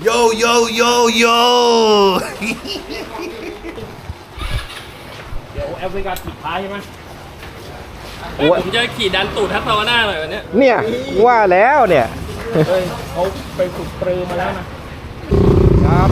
โยโยโยโยเดี๋ยวแอฟริกาขี่ท้ายใช่ไหมผมจะขี่ดันตูดทัศวนาหน่อยวันนี้เนี่ยว่าแล้วเนี่ยเขาไปฝึกปรือมาแล้วนะครับ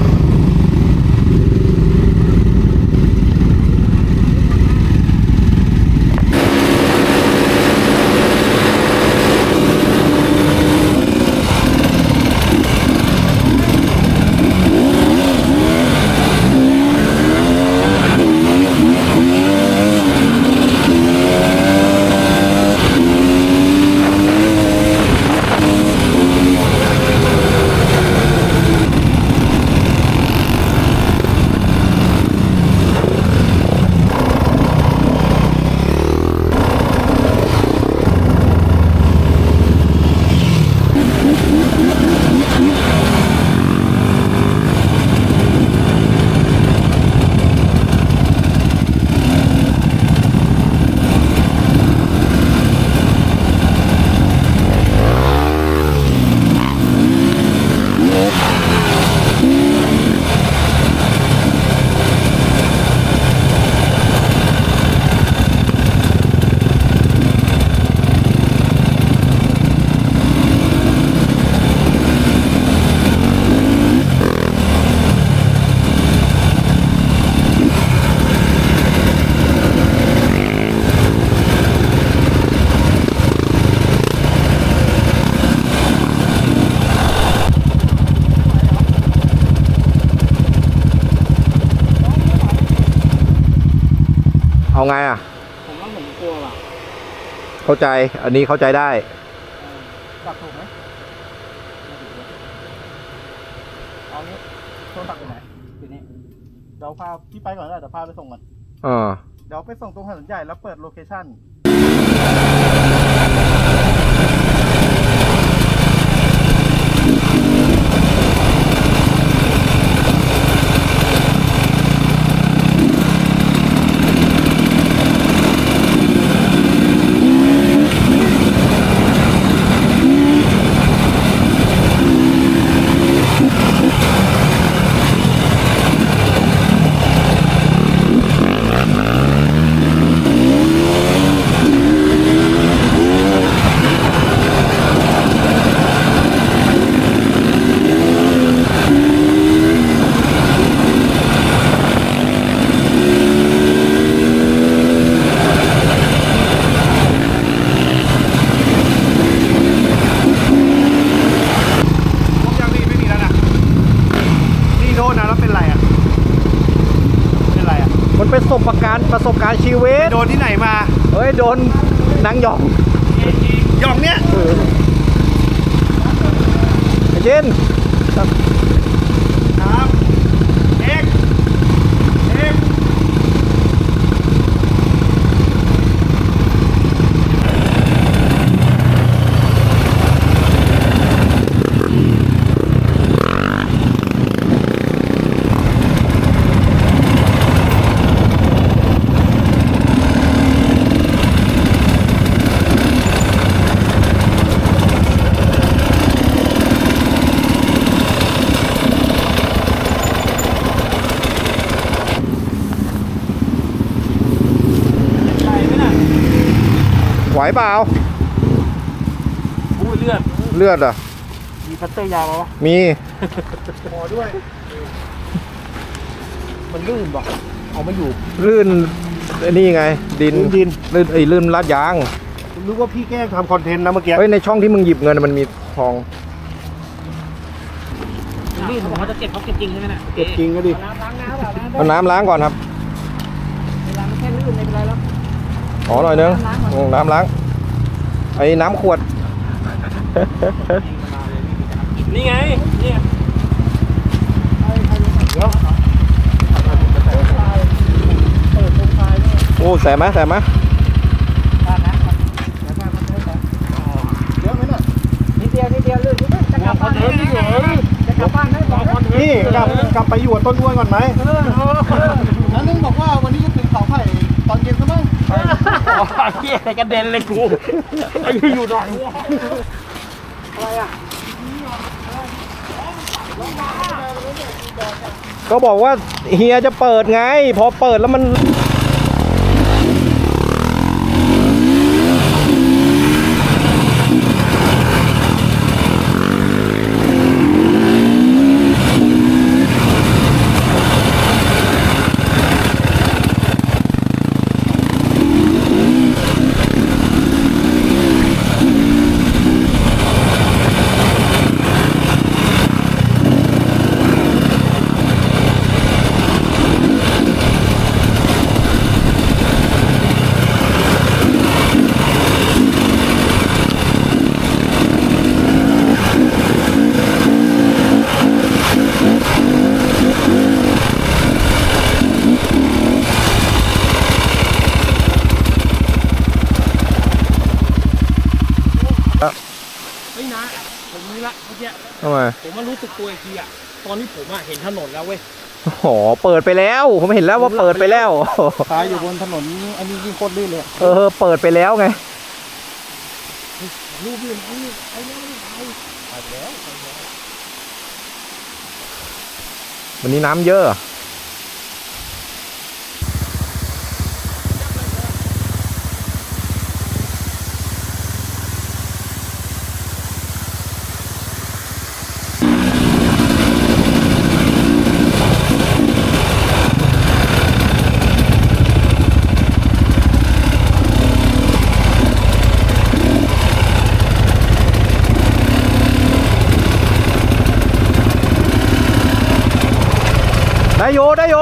เอาไงอ่ะผมว่าผมกลัวว่ะเข้าใจอันนี้เข้าใจได้ตัดถูกไหมเอานี้โซนตัดอยู่ไหนทีนี้เดี๋ยวพาพี่ไปก่อนแล้วเดี๋ยวพาไปส่งก่อนเดี๋ยวไปส่งตรงถนนใหญ่แล้วเปิดโลเคชั่นประสบการณ์ชีวิตโดนที่ไหนมาเฮ้ยโดนนางหยองหยองเนี้ยเย็นครับเอ็กไหวเปล่าอู้เลือดอ่ะมีคัตเตอร์ยาวปะมีพอด้วยมันลื่นป่ะเอาไม่อยู่ลื่นนี่ไงดินลื่นลาดยางนึกว่าพี่แกล้งทำคอนเทนต์นะเมื่อกี้เฮ้ยในช่องที่มึงหยิบเงินมันมีทองลื่นผมเขาจะเก็บจริงใช่ไหมน่ะเก็บจริงก็ดิเอาน้ำล้างก่อนครับเวลามันแค่ลื่นไม่เป็นไรแล้วขอหน่อยนึงน้ำล้างไอ้น้ำขวดนี่ไงเนี่ยโอ้แสบไหมนิดเดียวลื่นจะกลับบ้านได้นี่กลับไปอยู่กับต้นอ้วนก่อนไหมแล้วนึงบอกว่าวันนี้จะถึงเขาไผ่ตอนเย็นซะมั้งเฮียกระเด็นเลยกูไอ้อยู่ไหนอะไรอ่ะ ก็บอกว่าเฮียจะเปิดไง พอเปิดแล้วมัน เฮ้ยนะผมรู้ละเมื่อกี้ ทำไม ผมมารู้สึกตัวอีกทีอะตอนนี้ผมอะเห็นถนนแล้วเว้ย โอ้เปิดไปแล้ว ผมเห็นแล้วว่าเปิดไปแล้ว ตายอยู่บนถนนอันนี้ยิ่งโคตรลื่นเลย เปิดไปแล้วไง รูปอื่นไอ้เนี่ยไปแล้ว วันนี้น้ำเยอะ ได้โยได้โย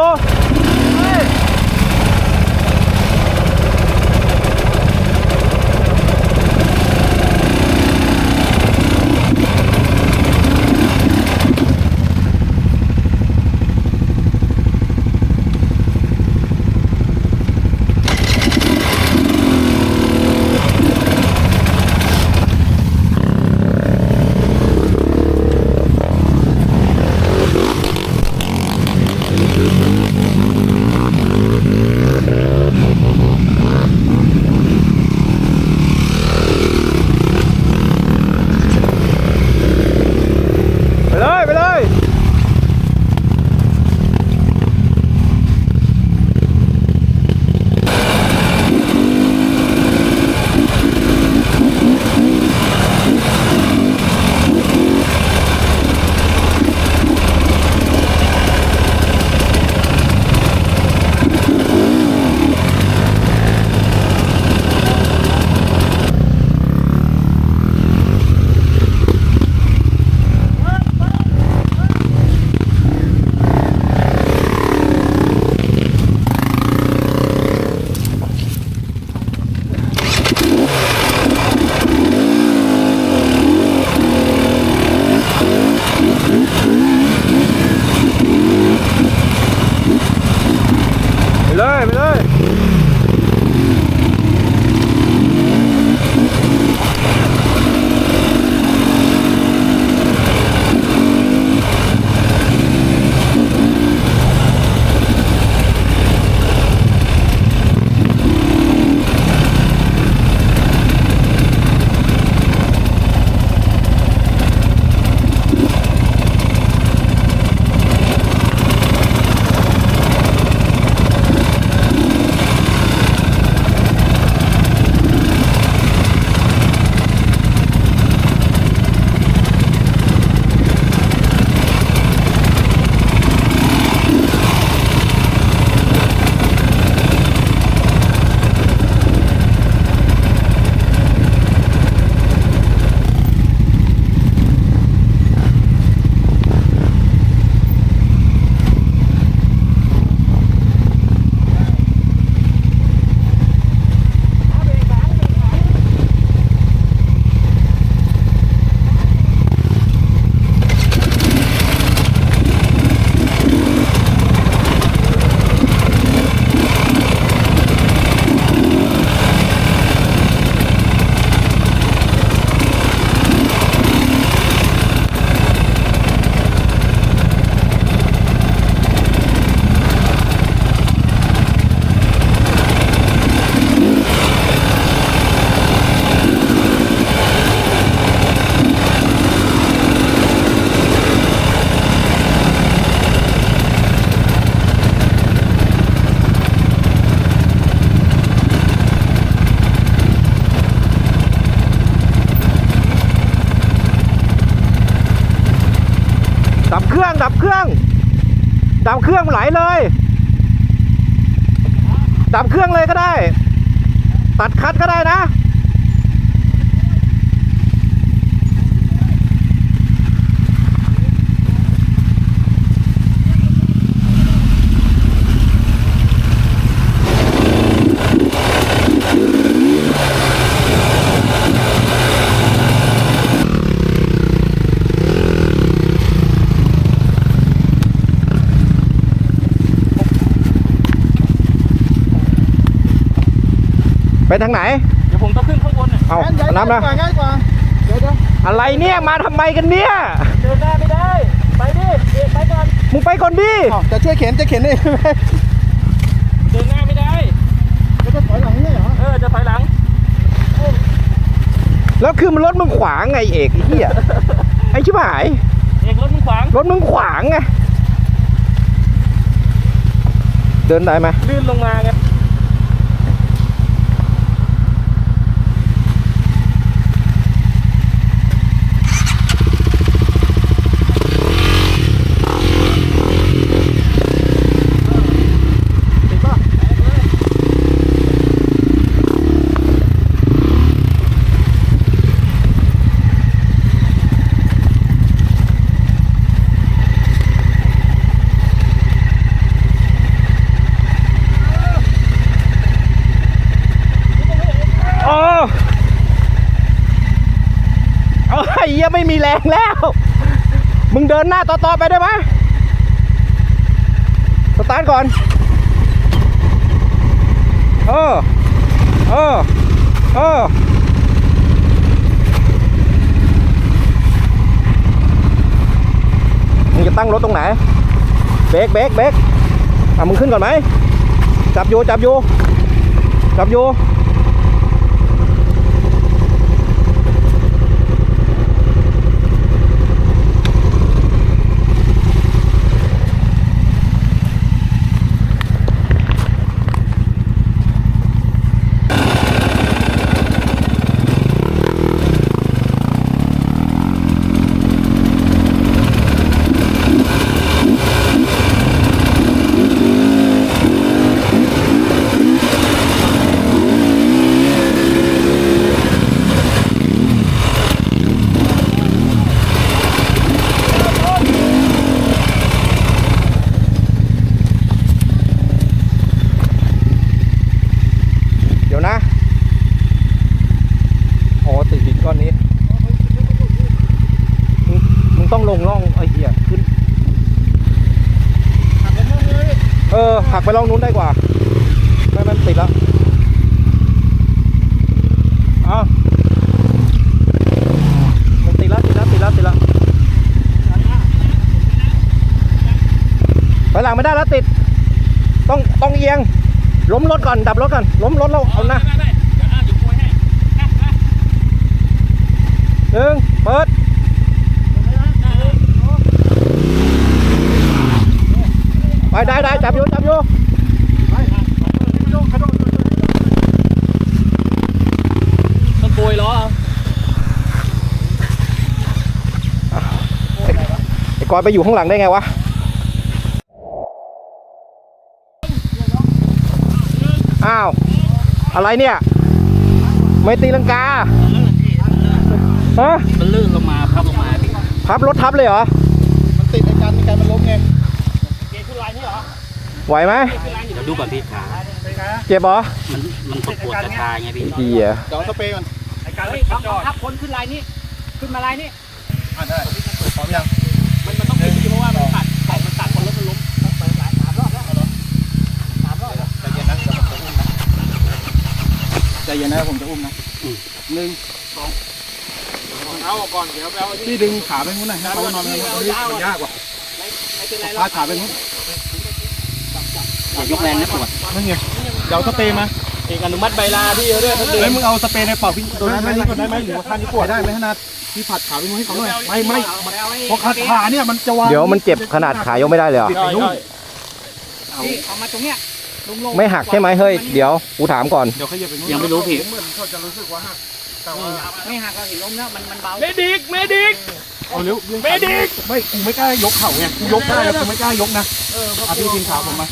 ดับเครื่องดับเครื่องดับเครื่องไหลเลยดับเครื่องเลยก็ได้ตัดคัดก็ได้นะไปทางไหนเดี๋ยวผมต้องขึ้นข้างบนน่ะ เอาน้ำนะ ง่ายกว่าเดี๋ยว อะไรเนี่ยมาทำไมกันเนี่ย เดินหน้าไม่ได้ไปดิเอกไปก่อน มึงไปก่อนดิ จะช่วยเข็นจะเข็นเองไหม เดินหน้าไม่ได้ แล้วจะถอยหลังนี่เหรอ จะถอยหลัง แล้วคือมันรถมึงขวางไงเอกไอ้เหี้ยไอ้ชิบหาย เอกรถมึงขวาง รถมึงขวางไงเดินได้ไหม ลื่นลงมาไงไอ้เหี้ยไม่มีแรงแล้วมึงเดินหน้าต่อๆไปได้ไหมสตาร์ทก่อนมึงจะตั้งรถตรงไหนเบรกมึงขึ้นก่อนไหมจับอยู่เดี๋ยวนะอ๋อติดหินก้อนนี้มึงต้องลงร่องไอ้เหี้ยขึ้นหักไปร่องนู้นได้กว่าไม่มันติดแล้วมันติดแล้วไปหลังไม่ได้แล้วติดต้องเอียงล้มรถก่อนดับรถก่อนล้มรถเราเอานะหนึ่งเปิดไปได้จับอยู่มันโกยล้อ ไอ้กอยไปอยู่ข้างหลังได้ไงวะอ้าวอะไรเนี่ยไม่ตีลังกาฮะ มันลื่นลงมาพับลงมาพี่ พับรถทับเลยเหรอ มันติดไอ้การมันล้มไง เกขึ้นลายนี่เหรอ ไหวไหม เดี๋ยวดูก่อนพี่ขา เจ็บเหรอ มันปวดกระชายไงพี่ เหี้ย เดี๋ยวสเปรย์ก่อน ไอ้การเลยทับคนขึ้นลายนี้ขึ้นมาลายนี้ ได้พร้อมยัง มันต้องเป็นเพราะว่ามันตัดคนแล้วมันล้ม3 รอบแล้วใจเย็นนะผมจะอุ้มนะ1 2เอาก่อนเดี๋ยวไปเอาที่ดึงขาไปนู้นหน่อยให้เขานอนมันยากกว่าพาขาไปนู้น อย่ายกแรงนะปวด นั่นไงเดี๋ยวสเปรย์มา เอกอนุมัติใบลาพี่เขาด้วย แล้วมึงเอาสเปรย์ในปากพี่ตัวนั้นได้ไหมหรือว่าข้างนี้ปวดได้ไหมขนาดพี่ผัดขาไปนู้นให้เขาหน่อยไม่เพราะขาเนี่ยมันจะวาง เดี๋ยวมันเจ็บขนาดขายกไม่ได้เลยเหรอ พี่เอามาตรงเนี้ยลง ไม่หักใช่ไหมเฮ้ยเดี๋ยวกูถามก่อน เดี๋ยวขยับไปนู้น ยังไม่รู้พี่ เหมือนเขาจะรู้สึกว่าหักแต่ว่า ไม่หักเราเห็นล้มแล้วมันเบา เมดิก เอาเร็วเมดิกไม่กูไม่กล้ายกเข่าไงกูยกได้แล้วกูไม่กล้ายกนะพี่ทีมขาวผมมา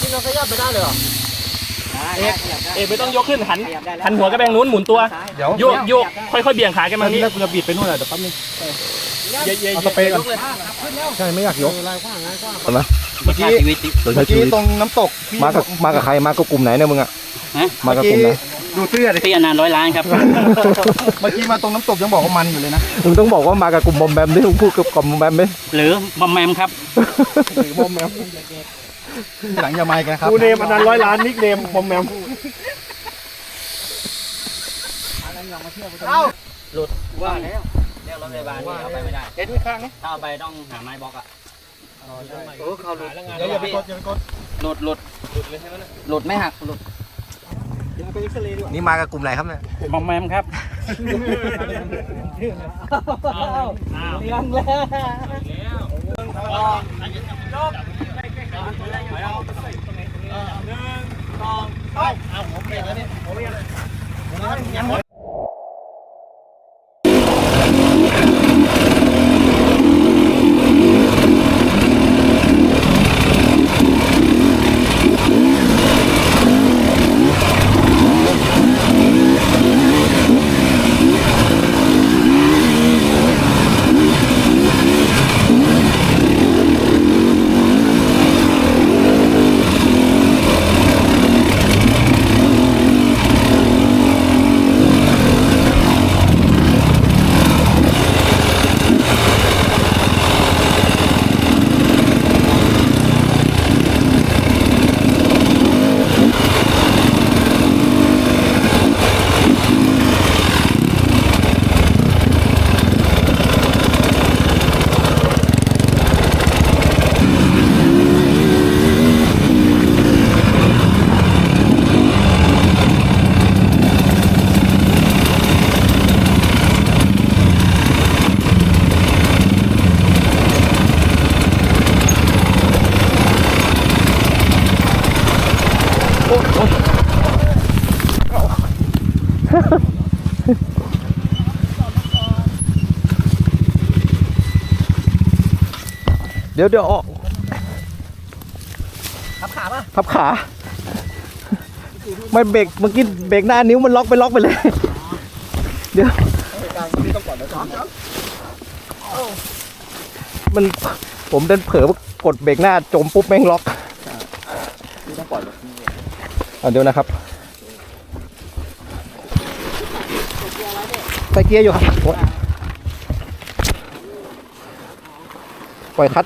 พี่น้องขยับไปได้เลยเหรอ เอกไม่ต้องยกขึ้นหันหัวกระแบงนู้นหมุนตัว เดี๋ยว โยกค่อยๆเบี่ยงขากันมานี้ แล้วกูจะบิดไปนู่นเลยเดี๋ยวแป๊บนึงเอาสเปรย์ก่อนใช่ไม่อยากยก เห็นไหม เมื่อกี้ ตัวใช้ชีวิต ตรงน้ำตก มากับใครมากับกลุ่มไหนเนี่ยมึงอะมากับกลุ่มไหน ดูเสื้อดิ พี่อนันต์100 ล้านครับ เมื่อกี้มาตรงน้ำตกยังบอกว่ามันอยู่เลยนะ มึงต้องบอกว่ามากับกลุ่มบอมแบมดิมึงพูดกับกลุ่มบอมแบมไหม หรือบอมแมมครับ หรือบอมแมมหลังอย่าไมค์กันนะครับ กูเนมอันนั้น100 ล้านนิกเนมบอมแมม ว่าแล้วเรียกรถพยาบาลนี่เอาไปไม่ได้ เอ็ดไม่ข้างนี่ ถ้าเอาไปต้องหาไม้บล็อกอ่ะ เขาหลุดเดี๋ยวอย่าไปกดอย่าไปกด หลุดไม่หักหลุด นี่มากับกลุ่มไหนครับเนี่ย บอมแมมครับ เลี้ยงแล้ว เดี๋ยวออกทับขาป่ะทับขาไม่เบรกเมื่อกี้เบรกหน้านิ้วมันล็อกไปเลย เดี๋ยวมันผมเดินเผลอกดเบรกหน้าจมปุ๊บแม่งล็อกเดี๋ยวนะครับใส่เกียร์อยู่ครับปล่อยคัด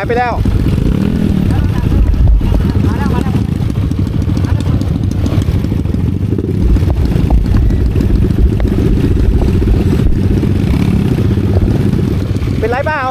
ไปแล้วเป็นไรเปล่า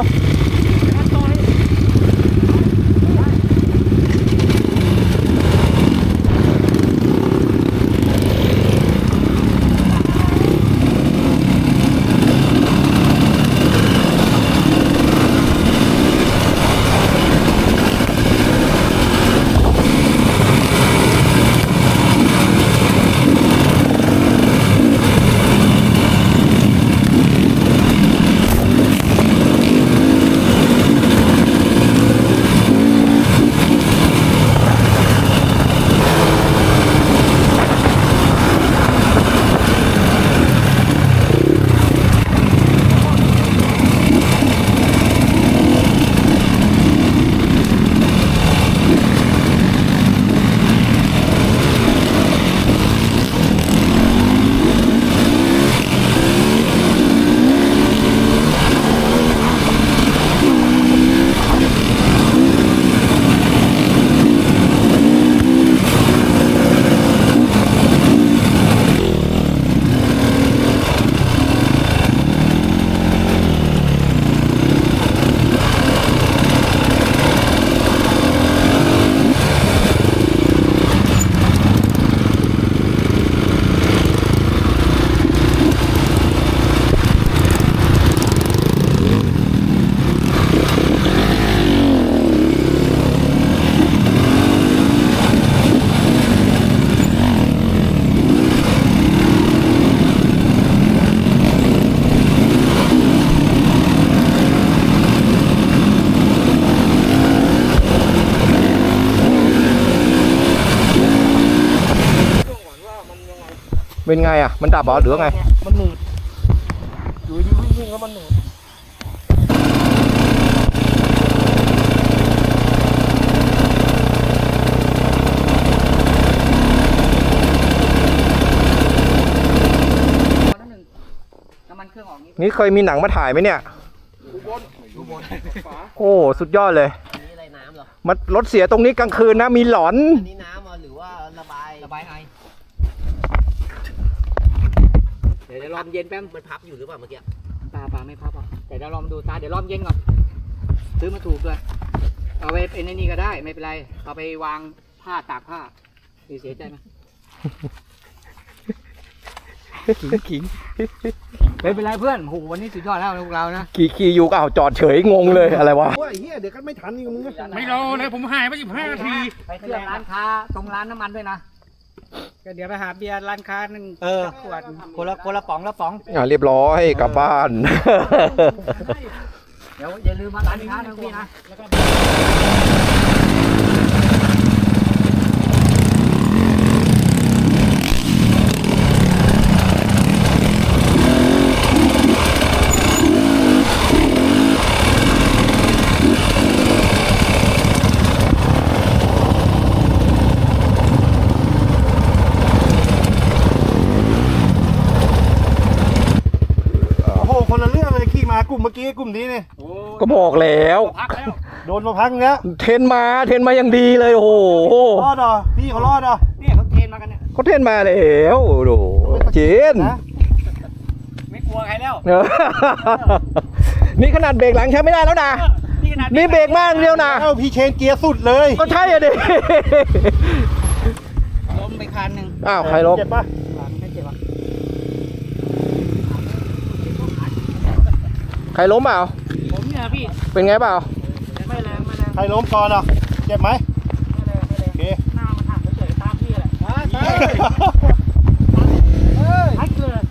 เป็นไงอ่ะมันดับเหรอหรือไงมันหนืดอยู่ดีวิ่งแล้วมันหนืดนี่เคยมีหนังมาถ่ายไหมเนี่ยโอ้สุดยอดเลยนี่อะไรน้ำเหรอ มันรถเสียตรงนี้กลางคืนนะมีหลอน อันนี้น้ำหรือว่าระบายไอเดี๋ยวลมเย็นแป๊บมันพับอยู่หรือเปล่าเมื่อกี้ปลาไม่พับอ่ะแต่เดี๋ยวลองดูตาเดี๋ยวลมเย็นก่อนซื้อมาถูกด้วยเอาไปเป็นนี่ก็ได้ไม่เป็นไรเอาไปวางผ้าตากผ้าเสียใจไหมขิงไม่เป็นไรเพื่อนโหวันนี้สุดยอดแล้วพวกเรานะขี่อยู่ก็เอาจอดเฉยงงเลยอะไรวะโอ้ยเฮียเดี๋ยวก็ไม่ทันนี่มึงไม่รอเลยผมหายไป15 นาทีไปเที่ยวร้านค้าตรงร้านน้ำมันด้วยนะก็เดี๋ยวไปหาเบียร์ร้านค้านึงขวดคนละป๋องเรียบร้อยกลับบ้านเดี๋ยวอย่าลืมมาร้านค้านะพี่นะคนละเรื่องเลยขี่มากลุ่มเมื่อกี้กลุ่มนี้เนี่ยก็บอกแล้วโดนมาพักแล้วเทรนมาอย่างดีเลยโอ้โหรอดเหรอพี่เขารอดเหรอเนี่ยเขาเทรนมากันเนี่ยเขาเทรนมาแล้วโอ้เจนไม่กลัวใครแล้วนี่ขนาดเบรกหลังใช้ไม่ได้แล้วนะนี่เบรกมากเดียวนะพี่เชนเกียร์สุดเลยก็ใช่อะดิล้มไปคันหนึ่งอ้าวใครล้มเจ็บปะไม่เจ็บอ่ะใครล้มเปล่าผมเนี่ยพี่เป็นไงเปล่าไม่แรงใครล้มก่อนอ่ะเจ็บไหมไม่แรงโอเคหน้ามันหักเฉยๆตามพี่แหละหักเลย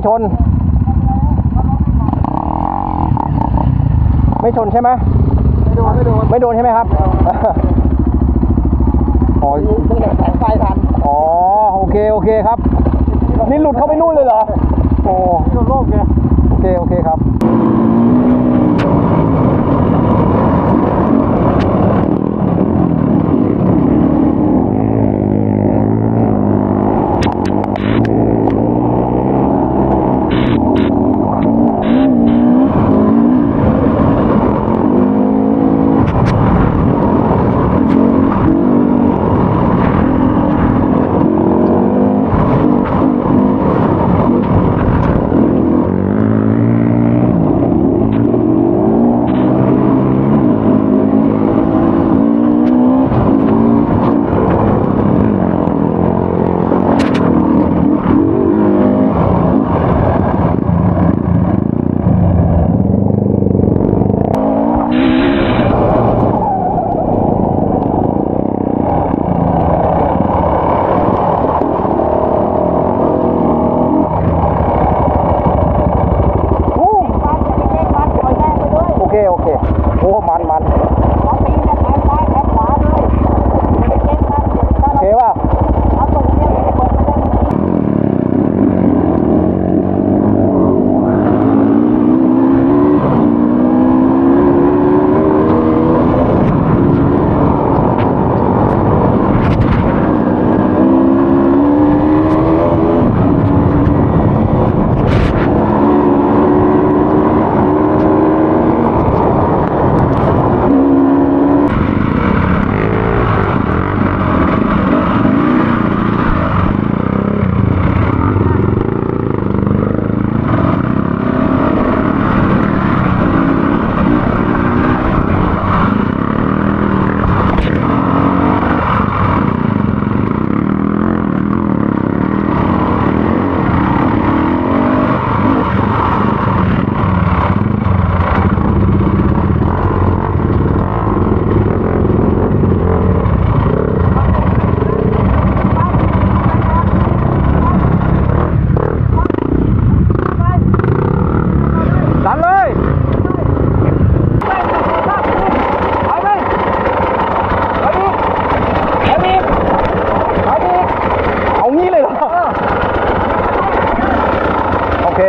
ชน ไม่ชนใช่ไหมไม่โดนใช่ไหมครับอ๋อแสงไฟทันอ๋อโอเคครับนี่หลุดเข้าไปนู่นเลยเหรอโอ้โล่งเลยโอเคครับโอเคโอ้มันโอเคป่ะดันเลยเอางี้เลยเหรอโอเค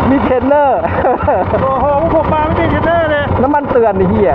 มีเทรนเนอร์ โอ้โหผมมาไม่เป็นเทรนเนอร์เลย น้ำมันเตือนไอ้เหี้ย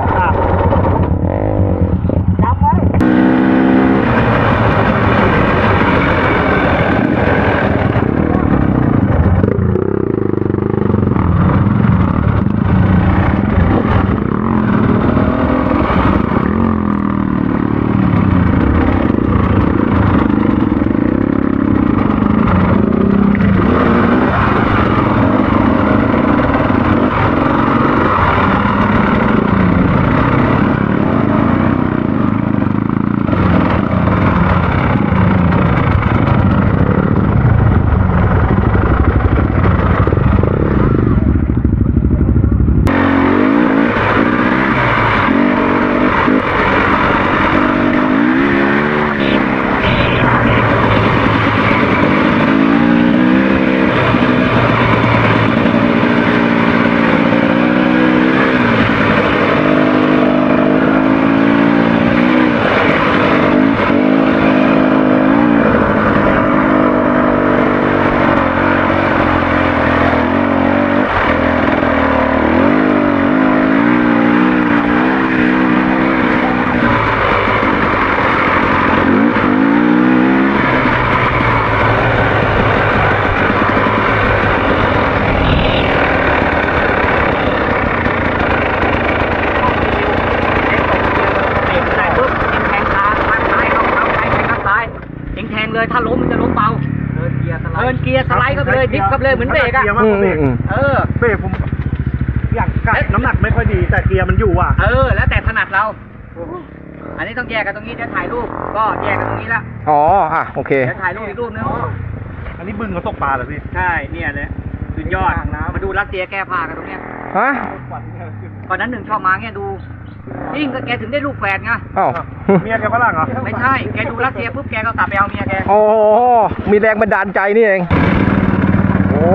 เลยถ้าล้มมันจะล้มเบาเดินเกียร์สไลด์ก็เลยดิฟก็เลยเหมือนเบรกอ่ะเบรกผมอย่างกัดน้ำหนักไม่ค่อยดีแต่เกียร์มันอยู่อ่ะแล้วแต่ถนัดเราอันนี้ต้องแยกกันตรงนี้จะถ่ายรูปก็แยกกันตรงนี้ละอ๋อโอเคจะถ่ายรูปอีกรูปนึง อันนี้บึงเขาตกปลาเหรอพี่ใช่เนี่ยเลย สุดยอด มาดูรัสเซียแก้ผ้ากันตรงเนี้ย ฮะ ก่อนนั้นหนึ่งชอบมาเงี้ยดูยิ่งก็แกถึงได้ลูกแฝดไง อ้าว เมียแกฝรั่งเหรอ ไม่ใช่ แกดูรัสเซียปุ๊บแกก็กลับไปเอาเมียแก โอ้มีแรงบันดาลใจนี่เอง โอ้